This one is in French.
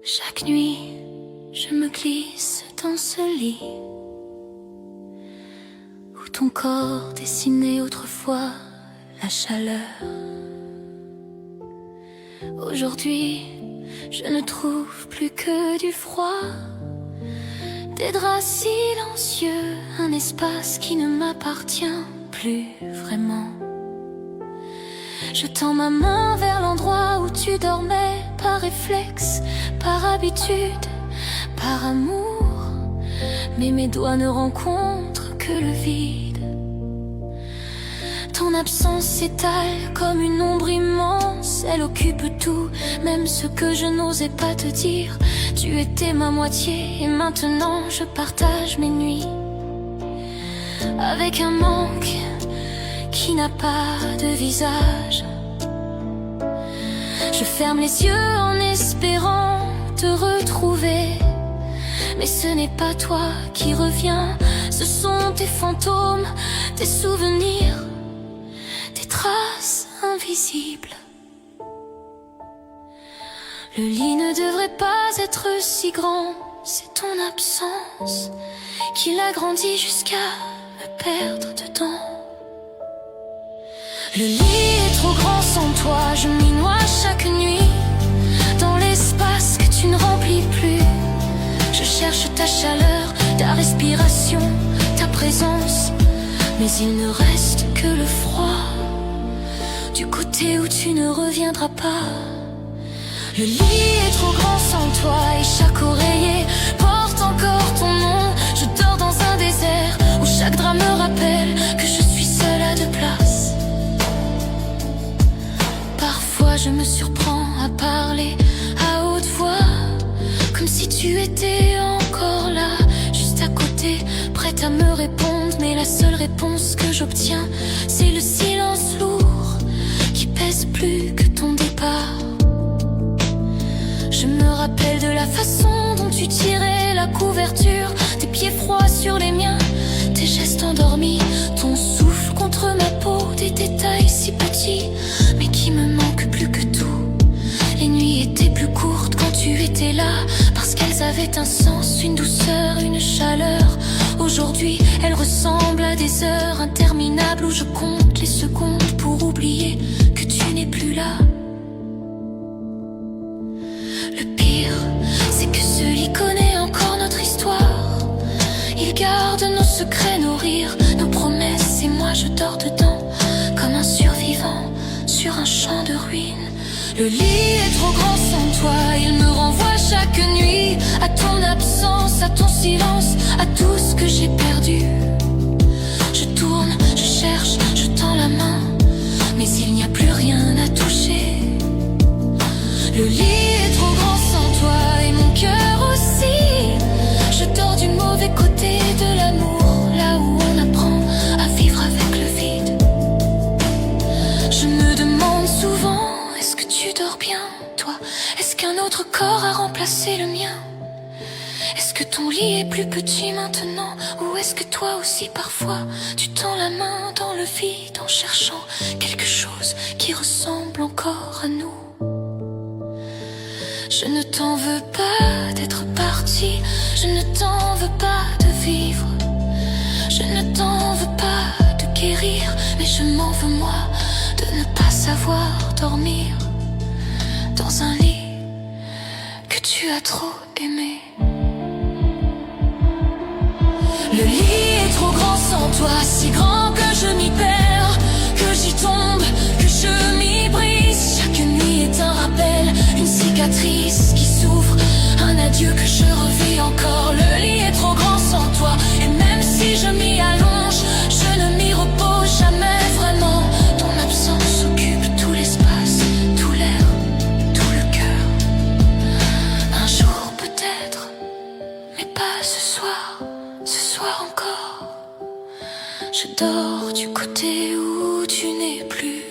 Chaque nuit, je me glisse dans ce lit où ton corps dessinait autrefois la chaleur. Aujourd'hui, je ne trouve plus que du froid, des draps silencieux, un espace qui ne m'appartient plus vraiment. Je tends ma main vers l'endroit où tu dormais, par réflexe, par habitude, par amour. Mais mes doigts ne rencontrent que le vide. Ton absence s'étale comme une ombre immense. Elle occupe tout, même ce que je n'osais pas te dire. Tu étais ma moitié et maintenant je partage mes nuits avec un manque qui n'a pas de visage. Je ferme les yeux en espérant te retrouver, mais ce n'est pas toi qui reviens. Ce sont tes fantômes, tes souvenirs, des traces invisibles. Le lit ne devrait pas être si grand, c'est ton absence qui l'agrandit jusqu'à me perdre dedans. Le lit est trop grand sans toi, je m'y noie chaque nuit dans l'espace que tu ne remplis plus. Je cherche ta chaleur, ta respiration, ta présence, mais il ne reste que le froid du côté où tu ne reviendras pas. Le lit est trop grand sans toi et chaque oreiller porte encore ton nom. Je dors dans un désert où chaque drap me rappelle que je suis seule à deux places. Parfois je me surprends à parler à haute voix, comme si tu étais encore là, juste à côté, prête à me répondre. Mais la seule réponse que j'obtiens, c'est le silence lourd qui pèse plus que ton départ. Je me rappelle de la façon dont tu tirais la couverture, tes pieds froids sur les miens, tes gestes endormis, ton souffle contre ma peau, des détails si petits, mais qui me manquent plus que tout. Les nuits étaient plus courtes quand tu étais là, parce qu'elles avaient un sens, une douceur, une chaleur. Aujourd'hui, elles ressemblent à des heures interminables où je compte les secondes pour oublier que tu n'es plus là. C'est que ce lit connaît encore notre histoire. Il garde nos secrets, nos rires, nos promesses, et moi je dors dedans comme un survivant sur un champ de ruines. Le lit est trop grand sans toi, il me renvoie chaque nuit à ton absence, à ton silence, à tout ce que j'ai perdu. Je tourne, je cherche, je tends la main, mais il n'y a plus rien à toucher. Le lit est trop grand sans toi et mon cœur aussi. Je dors du mauvais côté de l'amour, là où on apprend à vivre avec le vide. Je me demande souvent, est-ce que tu dors bien, toi? Est-ce qu'un autre corps a remplacé le mien? Est-ce que ton lit est plus petit maintenant? Ou est-ce que toi aussi parfois tu tends la main dans le vide en cherchant quelque chose qui ressemble encore à nous? Je ne t'en veux pas d'être parti, je ne t'en veux pas de vivre, je ne t'en veux pas de guérir, mais je m'en veux moi de ne pas savoir dormir dans un lit que tu as trop aimé. Le lit est trop grand sans toi, si grand que je m'y perds, que j'y tombe, que je m'y brise. Chaque nuit est un rappel, une cicatrice qui s'ouvre, un adieu que je revis encore. Le lit est trop grand sans toi, et même si je m'y allonge, je ne m'y repose jamais vraiment. Ton absence occupe tout l'espace, tout l'air, tout le cœur. Un jour peut-être, mais pas ce soir encore. Je dors du côté où tu n'es plus.